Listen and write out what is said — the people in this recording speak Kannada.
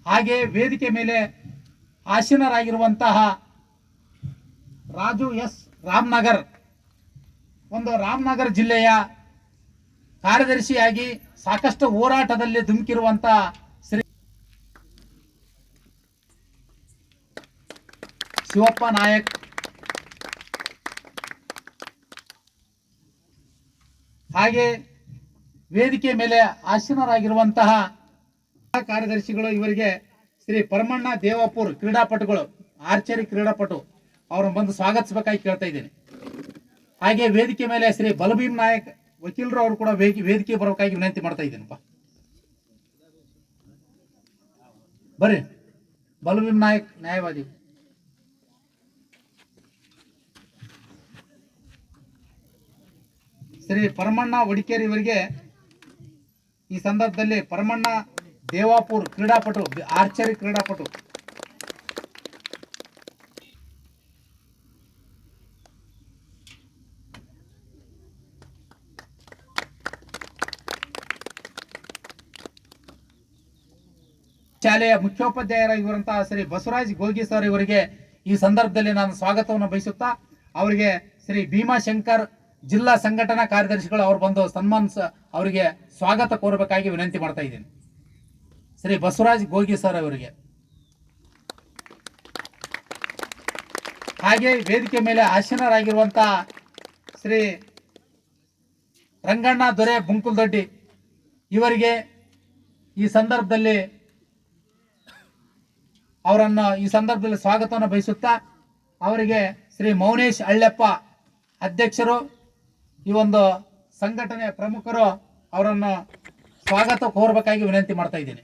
ಹಾಗೆ ವೇದಿಕೆ ಮೇಲೆ ಆಸೀನರಾಗಿರುವಂತಹ ರಾಜು ಎಸ್ ರಾಮನಗರ್, ಒಂದು ರಾಮನಗರ ಜಿಲ್ಲೆಯ ಕಾರ್ಯದರ್ಶಿಯಾಗಿ ಸಾಕಷ್ಟು ಹೋರಾಟದಲ್ಲಿ ಧುಮುಕಿರುವಂತಹ ಶ್ರೀ ಶಿವಪ್ಪ ನಾಯಕ್, ಹಾಗೆ ವೇದಿಕೆ ಮೇಲೆ ಆಸೀನರಾಗಿರುವಂತಹ ಕಾರ್ಯದರ್ಶಿಗಳು, ಇವರಿಗೆ ಶ್ರೀ ಪರಮಣ್ಣ ದೇವಾಪುರ್ ಕ್ರೀಡಾಪಟುಗಳು, ಆರ್ಚರಿ ಕ್ರೀಡಾಪಟು, ಅವರನ್ನು ಬಂದು ಸ್ವಾಗತಿಸಬೇಕಾಗಿ ಕೇಳ್ತಾ ಇದ್ದೀನಿ. ಹಾಗೆ ವೇದಿಕೆ ಮೇಲೆ ಶ್ರೀ ಬಲಭೀಮ್ ನಾಯಕ್ ವಕೀಲರು ಅವರು ಕೂಡ ವೇದಿಕೆ ಬರಬೇಕಾಗಿ ವಿನಂತಿ ಮಾಡ್ತಾ ಇದ್ದೀನಪ್ಪ. ಬರ್ರಿ, ಬಲಭೀಮ್ ನಾಯಕ್ ನ್ಯಾಯವಾದಿ. ಶ್ರೀ ಪರಮಣ್ಣ ವಡಿಕೇರಿ ಇವರಿಗೆ ಈ ಸಂದರ್ಭದಲ್ಲಿ ಪರಮಣ್ಣ ದೇವಾಪುರ್ ಕ್ರೀಡಾಪಟು, ಆರ್ಚರಿ ಕ್ರೀಡಾಪಟು. ಶಾಲೆಯ ಮುಖ್ಯೋಪಾಧ್ಯಾಯರಾಗಿರುವಂತಹ ಶ್ರೀ ಬಸವರಾಜ್ ಗೋಗಿ ಸರ್ ಇವರಿಗೆ ಈ ಸಂದರ್ಭದಲ್ಲಿ ನಾನು ಸ್ವಾಗತವನ್ನು ಬಯಸುತ್ತಾ, ಅವರಿಗೆ ಶ್ರೀ ಭೀಮಾಶಂಕರ್ ಜಿಲ್ಲಾ ಸಂಘಟನಾ ಕಾರ್ಯದರ್ಶಿಗಳು ಅವರು ಬಂದು ಅವರಿಗೆ ಸ್ವಾಗತ ಕೋರಬೇಕಾಗಿ ವಿನಂತಿ ಮಾಡ್ತಾ ಇದ್ದೀನಿ. ಶ್ರೀ ಬಸವರಾಜ್ ಗೋಗಿ ಸರ್ ಅವರಿಗೆ. ಹಾಗೆ ವೇದಿಕೆ ಮೇಲೆ ಆಸೀನರಾಗಿರುವಂತಹ ಶ್ರೀ ರಂಗಣ್ಣ ದೊರೆ ಬುಂಕುಲ್ದೊಡ್ಡಿ ಇವರಿಗೆ ಈ ಸಂದರ್ಭದಲ್ಲಿ ಸ್ವಾಗತವನ್ನು ಬಯಸುತ್ತಾ, ಅವರಿಗೆ ಶ್ರೀ ಮೌನೇಶ್ ಹಳ್ಳೆಪ್ಪ ಅಧ್ಯಕ್ಷರು, ಈ ಒಂದು ಸಂಘಟನೆಯ ಪ್ರಮುಖರು, ಅವರನ್ನು ಸ್ವಾಗತ ಕೋರಬೇಕಾಗಿ ವಿನಂತಿ ಮಾಡ್ತಾ ಇದ್ದೀನಿ.